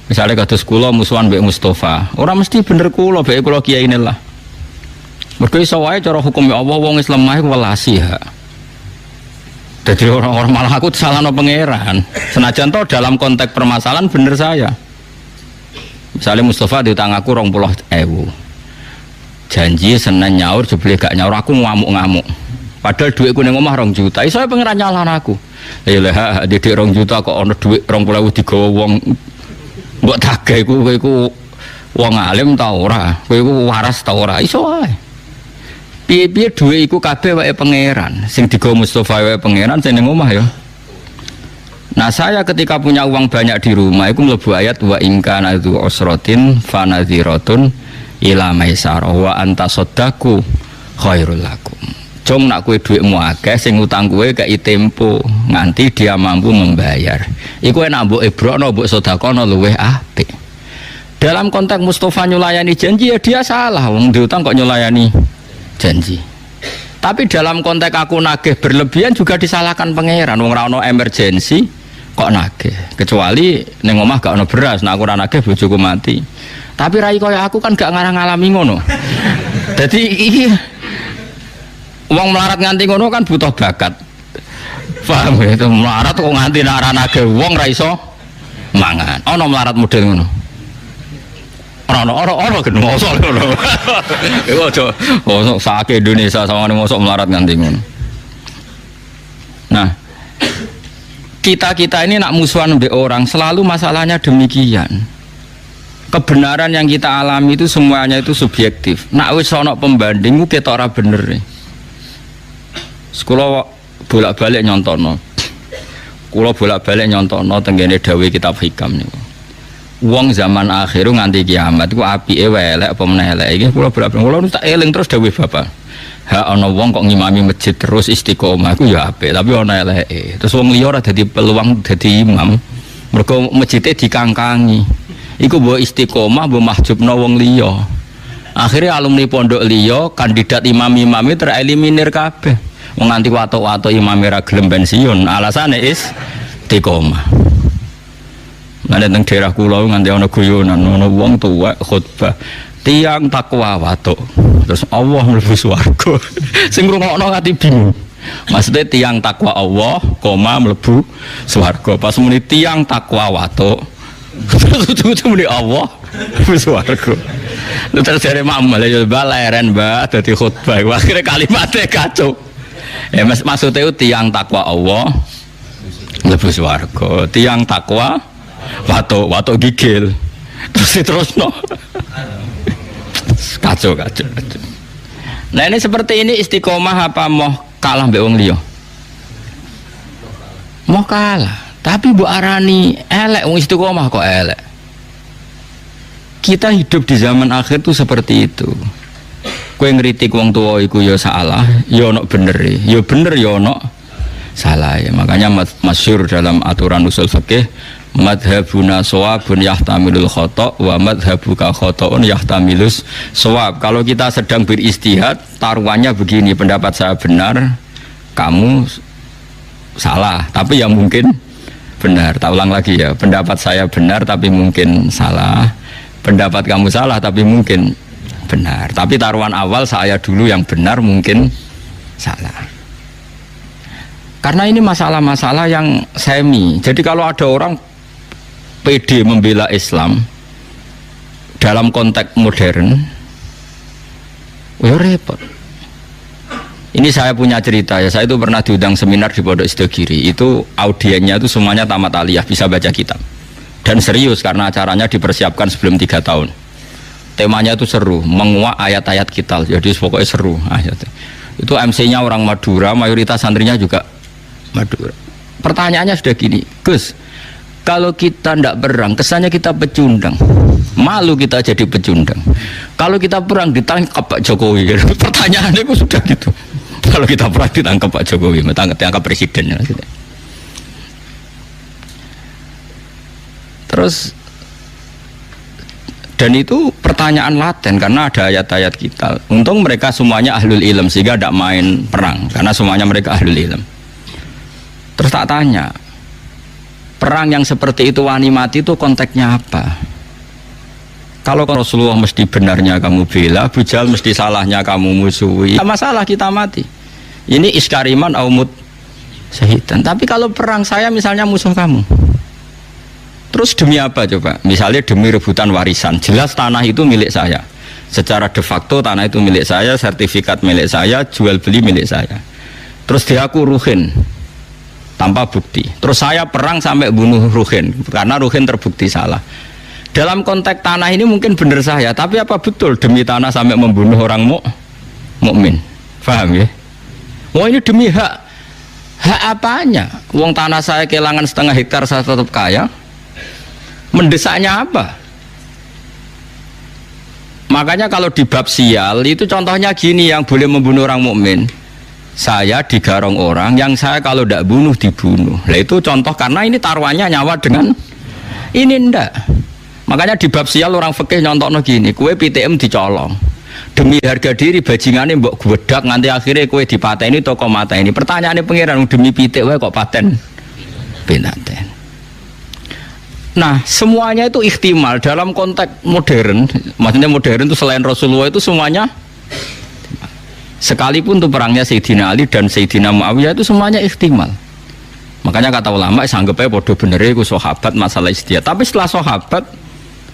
Misalnya kados kula musuhan mbek Mustafa, ora mesti bener kula mbek kula kiai inilah. Mergo iso wae cara hukum Allah wong Islam mah iku welasi ha. Jadi orang-orang malah aku salahno pangeran. Senajan toh dalam konteks permasalahan bener saya. Misalnya Mustafa diutang aku 20.000. Janji Senin nyaur jebule gak nyaur aku ngamuk-ngamuk. Padahal duitku ning omah 2 juta. Iso pangeran nyalahno aku. Ya lha didik 2 juta kok ana duit 20.000 digawa wong mbok tagih iku wong alim ta ora? Kowe iku waras ta ora? Iso wae. Piye-piye dhuwit iku kabeh wae pangeran. Sing digawa Mustofa wae pangeran sing ning omah ya. Nah, saya ketika punya uang banyak di rumah iku mlebu ayat wa ingkana dzu usratin fanadhiratun ila maisarah wa antasaddaqu khairul lakum. Jong nak kowe dhuwitmu akeh sing utang kowe kei tempo nganti dia mampu membayar. Iku enak mbok ebrokno mbok sedekahno luweh apik. Dalam konteks Mustafa nyulayani janji ya dia salah, wong diutang kok nyulayani janji. Tapi dalam konteks aku nagih berlebihan juga disalahkan pangeran. Wong ora ono emergensi kok nagih. Kecuali ning omah gak ono beras, nek aku ora nagih bojoku mati. Tapi rai kaya aku kan gak ngalami ngono. Dadi iki wong melarat nganti ngono kan butuh bakat. Paham ya? Itu melarat kok nganti ora nagih wong ra iso mangan. Ono melarat model ngono. Ora gen mosok ngono. Iku aja mosok sak Indonesia sawangane mosok melarat nganti ngono. Nah, kita ini nak musuhan mbek orang selalu masalahnya demikian. Kebenaran yang kita alami itu semuanya itu subjektif. Nak wis ana pembanding ku ketok ora bener. Sekolah bolak-balik nyontono. Kula bolak-balik nyontono tenggene dawuh kitab hikam niku. Wong zaman akhir nganti kiamat iku apike wae elek apa meneh elek. Iki kula bolak-balik kula tak eling terus dawuh Bapak. Ha ana wong kok ngimami masjid terus istiqomah iku ya apik, tapi ana eleke. Terus wong liya ora dadi peluang dadi imam. Mergo masjide dikangkangi. Iku mbok istiqomah mbok mahjubno wong liya. Akhirnya alumni pondok liya kandidat imam-imame tereliminir kabeh. Wong nganti watuk-watuk imam ra gelem pensiun, alasane istiqomah. Nah, teng daerah kula nganti ana guyonan, ana wong tuwek khutbah, tiang takwa watuk. Terus Allah mlebu swarga. Sing ngrungokno ati bingung. Maksudnya tiang takwa Allah, mlebu swarga. Pas muni tiang takwa watuk. Terus muni Allah mlebu swarga. Terus jare mamal ya baleren Mbak dadi khutbah. Akhire kalimatnya kacau. Ya maksudnya itu tiang takwa Allah mlebu swarga. Tiang takwa watuk gigil. Terus no. Kacau. Nah ini seperti ini istiqomah apa mau kalah mbek wong liya? Mau kalah, tapi mbok arani elek wong istiqomah kok elek. Kita hidup di zaman akhir tuh seperti itu. Kowe ngritik wong tuwa iku ya salah, ya ono bener, ya bener ya ono salah ya. Makanya masyhur dalam aturan usul fikih madhabuna shawabun yahtamilul khata' wa madhabuka khata'un yahtamilus shawab. Kalau kita sedang beristihad, taruhannya begini, pendapat saya benar, kamu salah, tapi yang mungkin benar. Tak ulang lagi ya, pendapat saya benar tapi mungkin salah, pendapat kamu salah tapi mungkin benar. Tapi taruhan awal saya dulu yang benar, mungkin salah. Karena ini masalah-masalah yang semi. Jadi kalau ada orang PD membela Islam dalam konteks modern, ya repot. Ini saya punya cerita ya. Saya itu pernah diundang seminar di Pondok Sidogiri. Itu audiennya itu semuanya tamat aliyah, bisa baca kitab. Dan serius karena acaranya dipersiapkan sebelum 3 tahun. Temanya itu seru, menguak ayat-ayat kita. Jadi pokoknya seru ayatnya. Itu MC-nya orang Madura, mayoritas santrinya juga Madura. Pertanyaannya sudah gini, Gus, kalau kita tidak perang, kesannya kita pecundang. Malu kita jadi pecundang. Kalau kita perang ditangkap Pak Jokowi. Pertanyaannya itu sudah gitu. Kalau kita perang ditangkap Pak Jokowi, ditangkap presidennya. Terus Dan itu pertanyaan laten karena ada ayat-ayat kita. Untung mereka semuanya ahlul ilm sehingga tidak main perang karena semuanya mereka ahlul ilm. Terus tak tanya, perang yang seperti itu wani mati itu konteksnya apa? Kalau Rasulullah mesti benarnya kamu bela, Abu Jahal mesti salahnya kamu musuhi. Tidak masalah kita mati. Ini iskariman aumut syahidan. Tapi kalau perang saya misalnya musuh kamu, terus demi apa coba? Misalnya demi rebutan warisan. Jelas tanah itu milik saya. Secara de facto tanah itu milik saya, sertifikat milik saya, jual beli milik saya. Terus dia aku ruhin tanpa bukti. Terus saya perang sampai bunuh ruhin karena ruhin terbukti salah. Dalam konteks tanah ini mungkin benar saya, tapi apa betul demi tanah sampai membunuh orang mukmin? Paham ya? Wah ini demi hak apanya? Wong tanah saya kehilangan setengah hektar saya tetap kaya. Mendesaknya apa? Makanya kalau di bab sial itu contohnya gini yang boleh membunuh orang mukmin. Saya digarong orang yang saya kalau tidak bunuh dibunuh. Nah itu contoh karena ini taruhannya nyawa dengan ini ndak. Makanya di bab sial orang fikih nyontokno gini, kue PTM dicolong. Demi harga diri bajingane mbok gwedak nganti akhirnya kue dipateni toko mata ini. Pertanyaannya pangeran demi pitik wae kok paten pinaten. Nah, semuanya itu ihtimal dalam konteks modern. Maksudnya modern itu selain Rasulullah itu semuanya sekalipun itu perangnya Sayyidina Ali dan Sayyidina Muawiyah itu semuanya ihtimal. Makanya kata ulama sanggepnya bodoh bener itu sahabat masalah istihad. Tapi setelah sahabat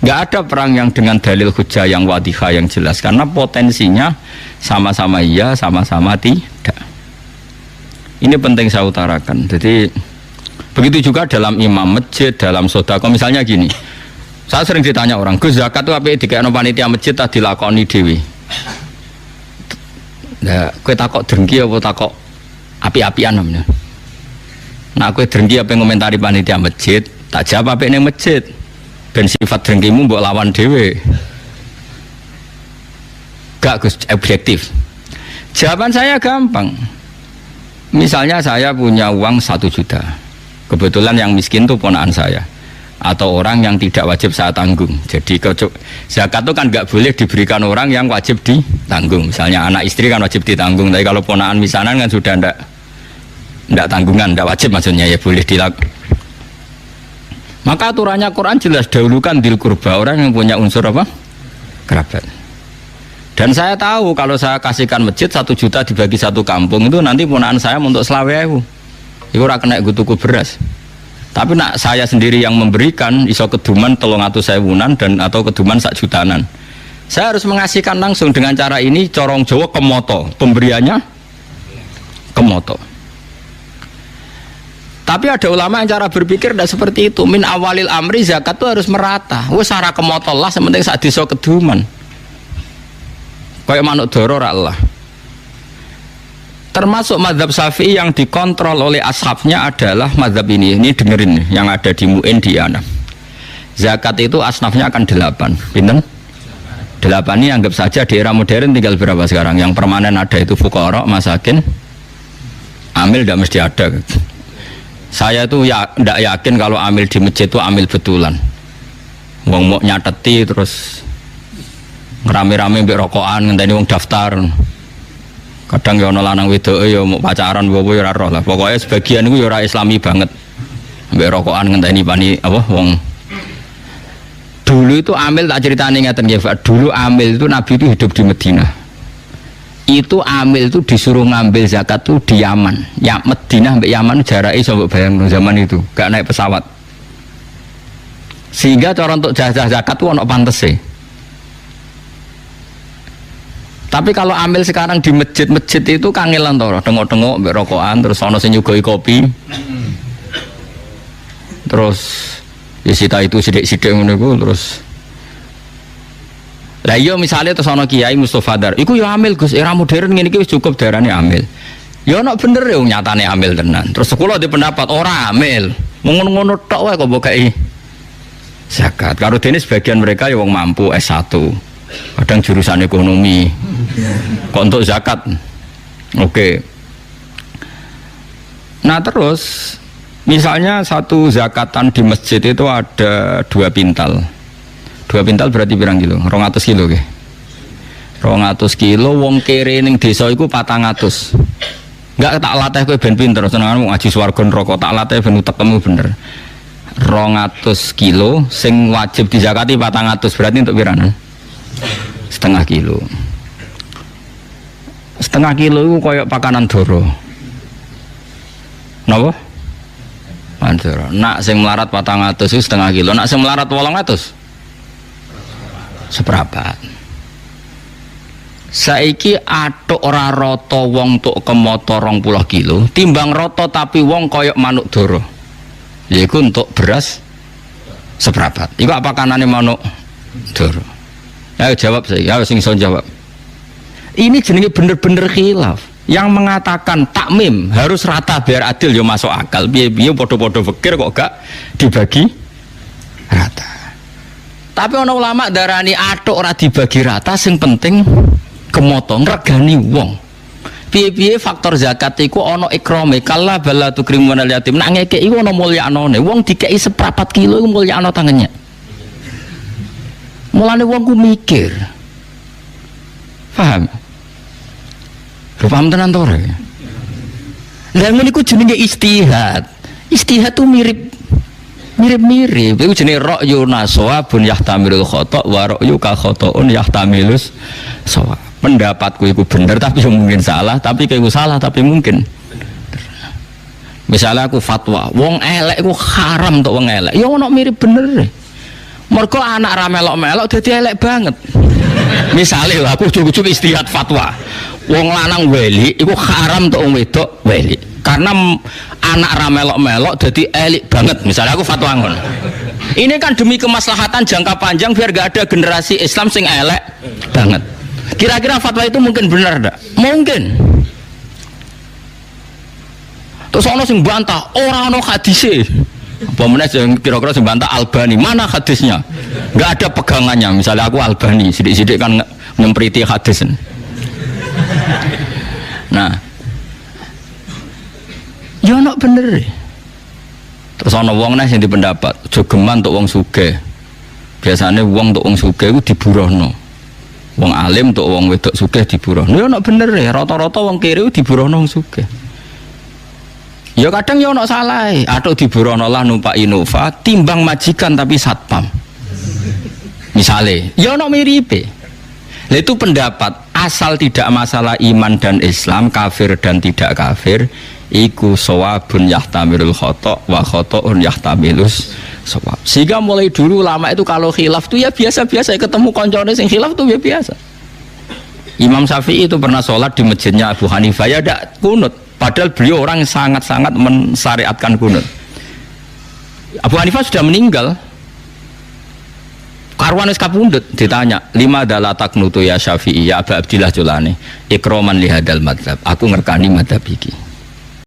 nggak ada perang yang dengan dalil hujah yang wadihah yang jelas karena potensinya sama-sama iya, sama-sama tidak. Ini penting saya utarakan. Jadi begitu juga dalam imam masjid, dalam sedekah misalnya gini. Saya sering ditanya orang, "Gus, zakat itu apa dikene panitia masjid tak dilakoni dhewe?" Lah, kowe takok drengki apa takok api-apian namanya? Nah, kowe drengki apa ngomentari panitia masjid, tak jawab apik ning masjid. Ben sifat drengkimu mbok lawan dhewe. Gak Gus, objektif. Jawaban saya gampang. Misalnya saya punya uang 1 juta. Kebetulan yang miskin itu ponakan saya atau orang yang tidak wajib saya tanggung. Jadi zakat itu kan nggak boleh diberikan orang yang wajib ditanggung. Misalnya anak istri kan wajib ditanggung, tapi kalau ponakan misanan kan sudah ndak tanggungan, ndak wajib maksudnya ya boleh dilakukan. Maka aturannya Quran jelas dahulukan dil kurba, orang yang punya unsur apa? Kerabat. Dan saya tahu kalau saya kasihkan masjid 1 juta dibagi 1 kampung itu nanti ponakan saya untuk selawehu. Itu ora kena tuku beras. Tapi nak saya sendiri yang memberikan iso keduman 300.000-an dan atau keduman 1 jutaan. Saya harus mengasihkan langsung dengan cara ini corong Jawa kemoto, pemberiannya kemoto. Tapi ada ulama yang cara berpikir tidak seperti itu. Min awalil amri zakat itu harus merata. Wes ora kemoto lah, sementing sak desa keduman. Kayak manuk doro ra Allah. Termasuk mazhab Syafi'i yang dikontrol oleh ashabnya adalah mazhab ini. Ini dengerin yang ada di Mu'in di Anam. Zakat itu asnafnya akan 8. Pinten? 8 ini anggap saja di era modern tinggal berapa sekarang? Yang permanen ada itu fuqara, masakin, amil tidak mesti ada. Saya itu tidak yakin kalau amil di masjid itu amil betulan. Wong mau nyateti terus ngerame-rame mbek rokokan ngenteni wong daftar. Kadang ya ana lanang wedoke ya mau pacaran bobo ya ora roh lah. Pokoke sebagian iku ya ora islami banget. Mbek rokokan ngenteni pani apa wong. Dulu itu amil tak ceritane ngeten nggih, Pak. Dulu amil itu Nabi itu hidup di Madinah. Itu amil itu disuruh ngambil zakat tuh di Yaman. Ya Madinah sampai Yaman jaraknya coba bayang zaman itu, gak naik pesawat. Sehingga cara untuk jajah zakat tuh ono pantese. Tapi kalau amil sekarang di masjid-masjid itu kangelan to, tengok-tengok mbek rokokan terus ono sing nyugoi kopi. Terus ya sita itu sidik-sidik ngono iku terus. Lah iya misalnya terus ana kiai Mustofa Dar, iku ya amil Gus, era modern ngene iki wis cukup darane amil. Ya ana bener ya nyatane amil tenan. Terus sekolah di pendapat ora amil. Ngono-ngono tok wae kok mbok kei zakat. Karo dene sebagian mereka ya wong mampu S1. Kadang jurusan ekonomi. Kok untuk zakat. Oke. Nah terus misalnya satu zakatan di masjid itu ada 2 pintal. 2 2 pintal berarti pirang kilo? 200 kilo ke? 200 kilo wong kere ning desa iku 400. Enggak tak latih kowe ben pinter senenganmu ngaji swarga neraka tak latih ben utekmu bener. 200 kilo sing wajib dizakati 400 berarti untuk pirang? Setengah kilo. Setengah kilo itu kayak pakanan doro. Napa? Mandoro. Nak sing melarat 400 itu setengah kilo. Nak sing melarat 800 seprapat. Saiki atuk ora rata wong tuk kemoto 20 kilo, timbang rata tapi wong koyok manuk doro. Yaiku untuk beras seprapat. Iku apa kanane manuk doro? Ayo jawab saya, ayo sing iso jawab. Ini jenenge bener-bener khilaf. Yang mengatakan takmim harus rata biar adil yo masuk akal. Piye-piye padha-padha fikir kok gak dibagi rata. Tapi ana ulama darani atuk ora dibagi rata sing penting kemoto ngregani wong. Piye-piye faktor zakat iku ana ikrame kala bala tukrimun al yatim. Nek ngekeki iku ana mulyanane. Wong dikeki seprapat kilo iku mulyakno tangannya. Mulane wong ku mikir. Paham? Paham tenan to ora? Lah ngene iku jenenge istihad. Istihad tuh mirip-mirip. Iku jenenge ra'yu nasawabun yahtamilul khata' wa ra'yu ka khata'un yahtamilus shawab. Pendapatku itu bener tapi mungkin salah, tapi kayak salah tapi mungkin. Misalnya aku fatwa, wong elek aku haram untuk wong elek. Ya ono mirip bener. Mergo anak ra melok-melok dadi elek banget. Misalnya aku cukup istihad fatwa. Wong lanang weli iku haram untuk wong wedok weli. Karena anak ra melok-melok dadi elek banget. Misalnya aku fatwa ngono. Ini kan demi kemaslahatan jangka panjang biar gak ada generasi Islam sing elek banget. Kira-kira fatwa itu mungkin benar enggak? Mungkin. Terus ono sing bantah, ora ono hadise. Apa meneh sing kira-kira sing bantah Albani, mana hadisnya? Enggak ada pegangannya. Misalnya aku Albani, sidik-sidik kan nyempriti hadis. Nah. Ya ono bener. Terus ono wong neh sing dipendapat, jogeman untuk wong sugih. Biasanya wong untuk wong sugih iku diburohno. Wong alim untuk wong wedok sugih diburohno. Ya ono bener ya, rata-rata wong kiri diburohno wong sugih. Ya kadang ya ono salah, atau diburohno lah numpak Innova timbang majikan tapi satpam. Misale, ya ono miripe. Lah itu pendapat asal tidak masalah iman dan Islam, kafir dan tidak kafir, iku shawabun yahtamilul khata' wa khata'un yahtamilus shawab. Sehingga mulai dulu ulama itu kalau khilaf tuh ya biasa-biasa, ketemu koncone sing khilaf tuh ya biasa. Imam Syafi'i itu pernah sholat di masjidnya Abu Hanifah ya tidak kunut, padahal beliau orang yang sangat-sangat mensyariatkan kunut. Abu Hanifah sudah meninggal, karuan wis kapundhut, ditanya lima adalah taknutu ya Syafi'i ya Abu Abdillah Julani ikroman lihadal madhab, aku ngerkani madhab iki.